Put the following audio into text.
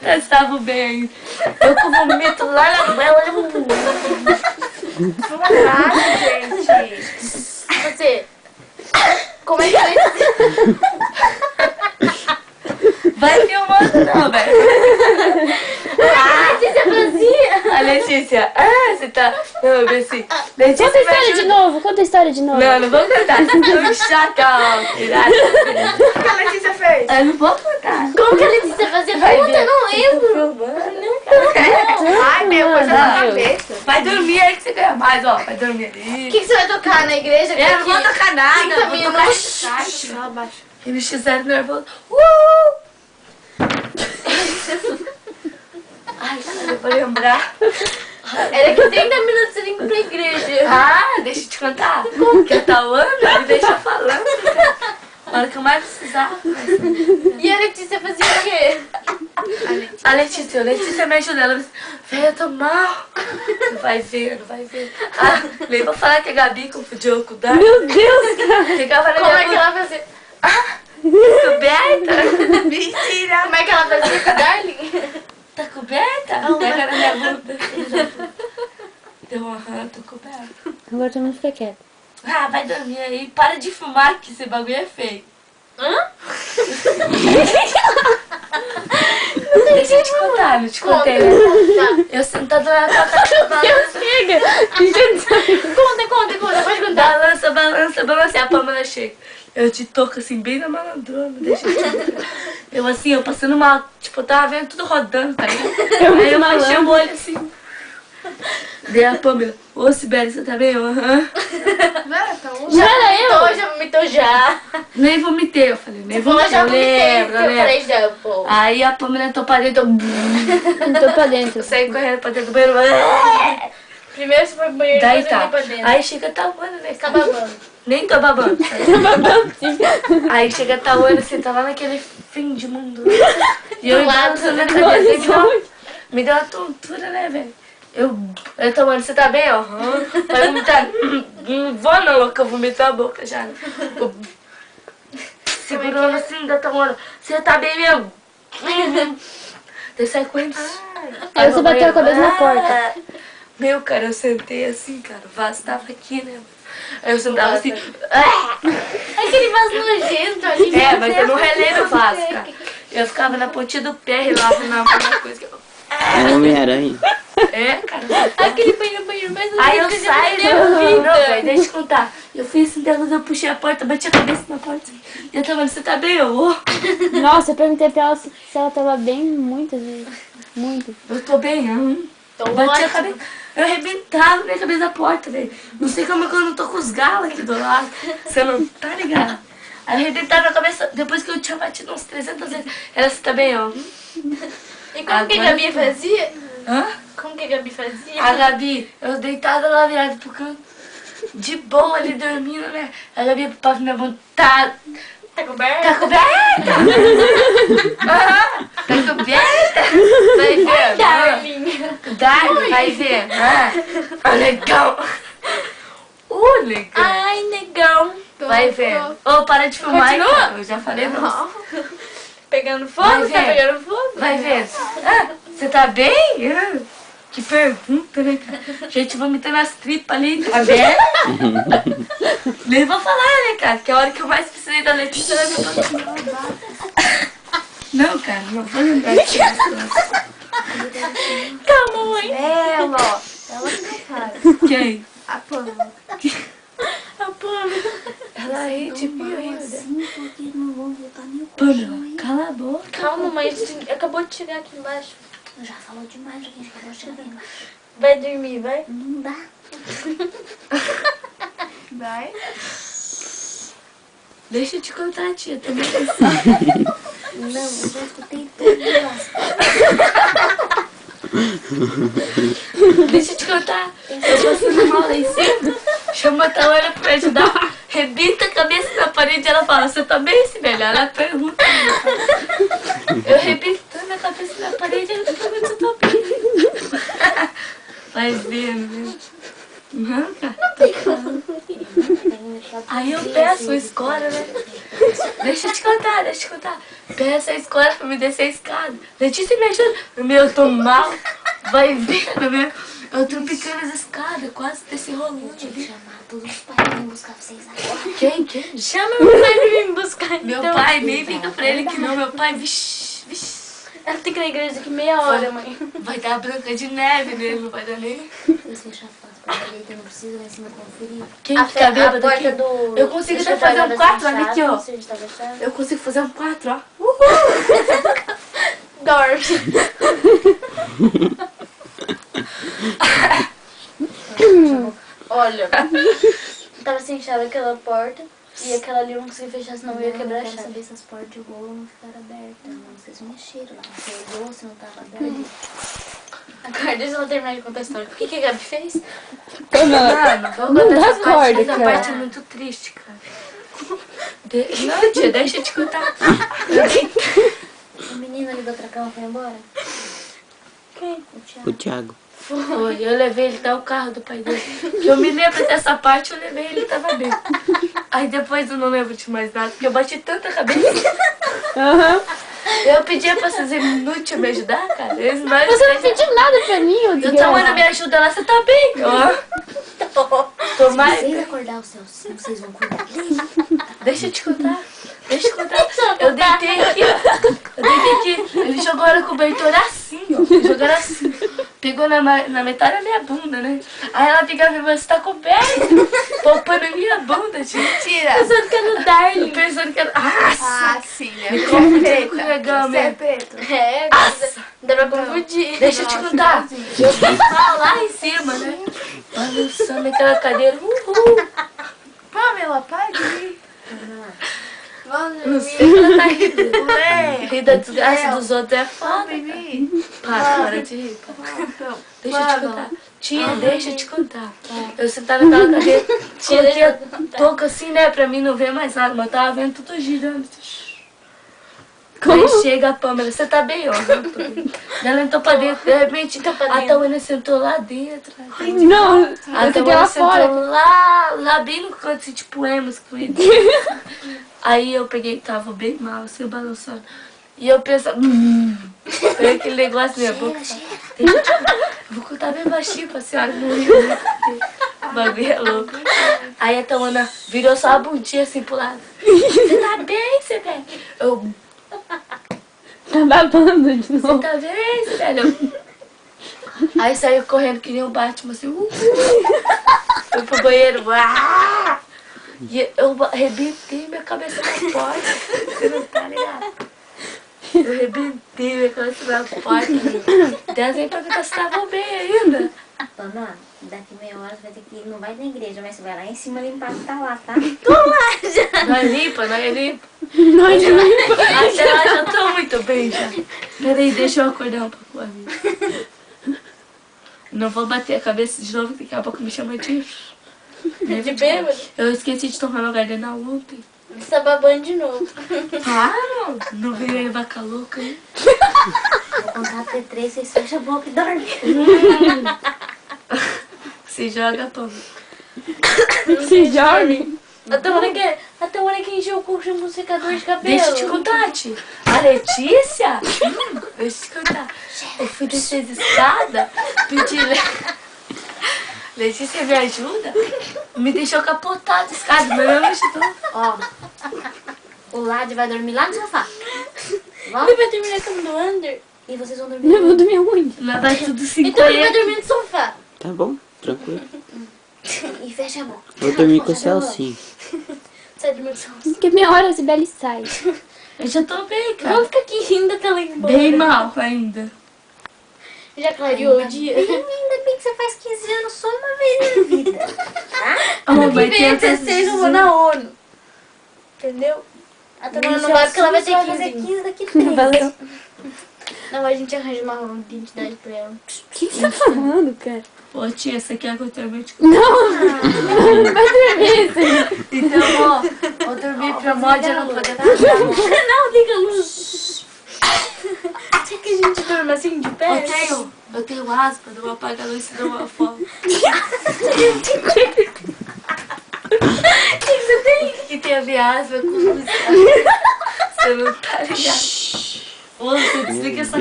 Eles estavam bem. Eu com vomito lá na goela. Caralho, gente. Você, como é que ele... Vai filmando não, velho. Ah, Letícia fazia. A Letícia, você tá... Não, eu assim. Letícia, Conta a história de novo, conta a história de novo. Não vou contar. Tá tão chata, ó. O que a Letícia fez? Eu não vou contar. Como que a Letícia fazia? Conta, eu não lembro. Ai, meu, coisa na cabeça. Vai dormir aí que você ganha mais, ó. Vai dormir ali. O que você vai tocar na igreja? Eu não vou tocar nada. 30 Eu vou tocar minutos. caixa. Não, abaixa. Eles fizeram nervoso. Ai, cara, eu vou lembrar. Era que 30 minutos você tem que ir pra igreja. Ah, deixa eu te contar. Porque a Tauana me deixa falando, cara. Na hora que eu mais precisava. E a Letícia fazia o quê? A Letícia me ajuda. Ela disse, velho, eu tô mal. Não vai ver. Ah, nem vou falar que a Gabi confundiu com o Dani. Meu Deus, cara. Ficava na Como minha é que ela fazia? coberta? Mentira. Como é que ela fazia com o Darling? Tá coberta? Pega na minha bunda. Deu tô coberta. Agora todo mundo fica quieto. Ah, vai dormir aí. Para de fumar que esse bagulho é feio. Hã? Deixa eu te contar, não te contei, né? Eu sentada na tua balança. Chega! Conta, pode contar. Balança, a Pamela chega. Eu te toco assim, bem na malandrona, deixa eu te contar. Eu assim, eu passando mal, tipo, eu tava vendo tudo rodando, tá ligado? Aí eu fechei o olho assim. Daí a Pamela, ô Sibeli, você tá bem? Eu, aham. Já vomitou já. Nem vomitei, eu falei, nem Falou, vomitei, já eu vomitei. lembro. Eu falei, já, pô. Aí a Pamela entrou pra dentro, Entrou pra dentro. eu saí correndo pra dentro do banheiro. Primeiro você foi pro banheiro, Daí depois tá. pra dentro. Aí chega a Tauana, né? Tá babando. Nem tô babando. Aí chega a Tauana, você tá lá naquele fim de mundo. E eu balançando na cadeira, me deu uma tontura, né, velho? Eu Tauana, você tá bem, ó? Vai vomitar. Não vou não, louca, eu vomito a boca já. Segurando assim da Tauana, você tá bem mesmo? Daí sai correndo. Aí você bateu a cabeça na porta. Meu, cara, eu sentei assim, cara, o vaso tava aqui, né? Aí eu sentava assim. Aquele vaso nojento ali. Mas eu não relei no vaso, cara. Eu ficava na pontinha do pé, relava na coisa que eu... Homem-Aranha. Cara. Aquele banheiro mais nojento. Aí eu que você saio, já viu na não, vida. velho, deixa eu contar. Eu fiz assim, depois eu puxei a porta, bati a cabeça na porta. E eu tava, você tá bem? Nossa, eu perguntei pra ela se ela tava bem muitas vezes. Muito. Eu tô bem, Tô bati a ótimo. cabeça. Eu arrebentava minha cabeça da porta, velho. Não sei como é que eu não tô com os galos aqui do lado. Você não tá ligado? Aí eu arrebentava minha cabeça, depois que eu tinha batido uns 300 vezes. Ela, você tá bem, E como que a Gabi fazia? Hã? Como que a Gabi fazia? A Gabi, eu deitada lá virada pro canto, de boa ali dormindo, né? A Gabi pra me levantar. Tá coberta? Tá coberta? Tá coberta? Vai ver. Darling, vai ver. O negão. O negão. Ai, negão. Vai ver. Ô, para de filmar aí, cara. Eu já falei não. Pegando fogo? Vai Você tá ver. pegando fogo? Vai ver. Você tá bem? Que pergunta, né, cara? Gente vomitando as tripas ali, tá vendo? Nem vou falar, né, cara? Que a hora que eu mais precisei da Letícia era minha patrulha. Não, cara, não vou lembrar disso. Calma, mãe. Ela que faz. Quem? A Pamela. A Pamela. Ela ri de mim ainda. Assim, porque não vão voltar nem o Pamela, cala a boca. Calma, mãe. A gente acabou de chegar aqui embaixo. Já falou demais, a gente acabou de chegar lá embaixo. Vai dormir, vai? Não dá. Vai. Deixa eu te contar, tia, também. Não, eu já escutei tudo. Deixa eu te contar. Eu passando mal lá em cima, chama a Tawana pra me ajudar, rebenta a cabeça na parede e ela fala, você tá bem, Sibeli? Ela pergunta. Eu rebentando a cabeça na parede e ela pergunta, você tá bem? Vai vendo, né? Não, cara, tô falando. Aí eu peço uma escola, né? Deixa eu te contar, essa escola pra me descer a escada. Letícia, me ajuda. Meu, eu tô mal. Vai vendo, meu. Eu tô picando as escadas, quase desse rolando ali. Chamar todos os pais pra vir buscar vocês agora. Quem? Chama meu pai pra vir me buscar, Meu então. pai, nem fica pra ele que não. Meu pai, vixi. Ela tem que ir na igreja daqui meia hora, mãe. Vai dar branca de neve nele, não vai dar nem. Vocês fecham a porta pra direita, não precisa lá em cima conferir. Quem A fica bêbado porta aqui? do... Eu consigo do até fazer um escritório 4, tá olha aqui, ó. fechado, o serviço tá fechado. Eu consigo fazer um 4, ó. Dorme. Olha, tava sem chave aquela porta e aquela ali eu não consegui fechar, senão eu ia quebrar a Eu quero chave. saber se as portas de rolo não ficaram abertas. Não, vocês mexeram lá. Você olhou se não tava aberto. Agora, deixa ela terminar de contar a história. O que a Gabi fez? Mano, vamos Não contar dá essa parte. corda, Essa cara. parte é muito triste, cara. Não, tia, deixa eu te contar. Eu deitei. O menino ali da outra cama foi embora? Quem? O Thiago. O Thiago. Foi, eu levei ele até o carro do pai dele. Eu me lembro dessa parte, eu levei ele, tava bem. Aí depois eu não lembro de mais nada, porque eu bati tanta cabeça. Aham. Eu pedia pra essas inúteis me ajudar, cara. Eles não Você não pediu nada pra mim, ô Eu desgraça. Tawana, me ajuda lá, você tá bem? Ó. Tô mais... Vocês acordar os seus, vocês vão cuidar dele. Deixa eu te contar. Deixa eu te contar. Eu deitei aqui, ó. Eu deitei aqui. Ele jogou a cobertura assim, ó. Jogaram assim. Pegou na metade da minha bunda, né? Aí ela pegava e falou, você tá coberto? Poupando a minha bunda, gente. Mentira. Pensando que era o Darling. Pensando que era... Nossa. sim, né? Me confundindo com o legal mesmo. preto. É, dá pra confundir. Deixa eu te contar. Eu fiz mal lá em cima, né? Balançando aquela cadeira. Uhul. Pamela, para de ir. Não sei que ela tá rindo. Rir da desgraça dos outros é foda. Para de rir. Deixa eu te contar. Tia, deixa eu te contar. Eu sentava naquela cadeira, coloquei a touca assim, né, pra mim não ver mais nada, mas eu tava vendo tudo girando. Aí chega a Pamela, você tá bem? Ó, não tô bem. Ela entrou pra dentro, de repente a Tawana sentou lá dentro. Não, A eu fiquei Tawana lá sentou fora. lá bem no canto, assim, tipo emo excluído. Aí eu peguei, tava bem mal, assim, balançando. E eu pensava, foi aquele negócio na minha boca. Vou contar bem baixinho pra senhora não rir. O bagulho é louco. Aí a Tawana virou só a bundinha assim pro lado. Você tá bem, você velho? Eu, Tá babando de você novo. tá bem, você velho? Aí saiu correndo que nem um Batman, assim. Foi pro banheiro. E eu arrebentei minha cabeça na porta. Você não tá ligado? Eu arrebentei minha cabeça na porta. Deus nem perguntou se tava bem ainda. Mano, daqui meia hora você vai ter que ir, não vai na igreja, mas você vai lá em cima limpar o que tá lá, tá? Não é limpa, não é limpa. Não, Mas eu acho que eu tô muito bem já. Peraí, deixa eu acordar um pouco, amigo. Não vou bater a cabeça de novo, daqui a pouco me chama de... De bêbado? Eu esqueci de tomar meu gardenal ontem. Você tá babando de novo. Claro! Não veio aí vaca louca, hein? Vou contar até 3, vocês fecham a boca e dormem. Se joga, pô. se joga. Até a hora que encheu o colchão com secador de cabelo. Deixa eu te contar, tia. A Letícia? Deixa eu te contar. Eu fui descer as escadas, pedi... Letícia, me ajuda? Me deixou capotado a escada, mas não me ajudou. Ó, o Lade vai dormir lá no sofá. Ele vai dormir na cama do Under. E vocês vão dormir Eu vou dormir onde? Lá vai tudo se Então ele vai encolher. dormir no sofá. Tá bom, tranquilo. e fecha a boca. Vou dormir com o Fecha a boca. Celcinho. Você vai dormir no sofá. Porque meia hora a Sibeli sai. Eu já tô bem, cara. Vamos ficar aqui rindo até lá embora. Bem mal ainda. Já clareou o dia. Ainda bem que você faz 15 anos só uma vez na vida. Amor, vai Ano que ter vem, até 16, eu vou na ONU. Entendeu? A Tamara não vai porque ela vai ter Você fazer 15. 15 daqui 3. Valeu. Não, a gente arranja uma identidade pra ela. O que você tá falando, cara? Ô, tia, você quer que eu termine de... Não, não vai dormir, senhor. Então, ó, vou dormir pra mod não poder nada. Não, liga a luz. Quer que a gente durma assim de pé? Eu tenho aspa, não vou apagar a luz, senão eu afogo. O que você tem? Que tem a minha aspa com luz. Você não tá ligado? Ô, você desliga essa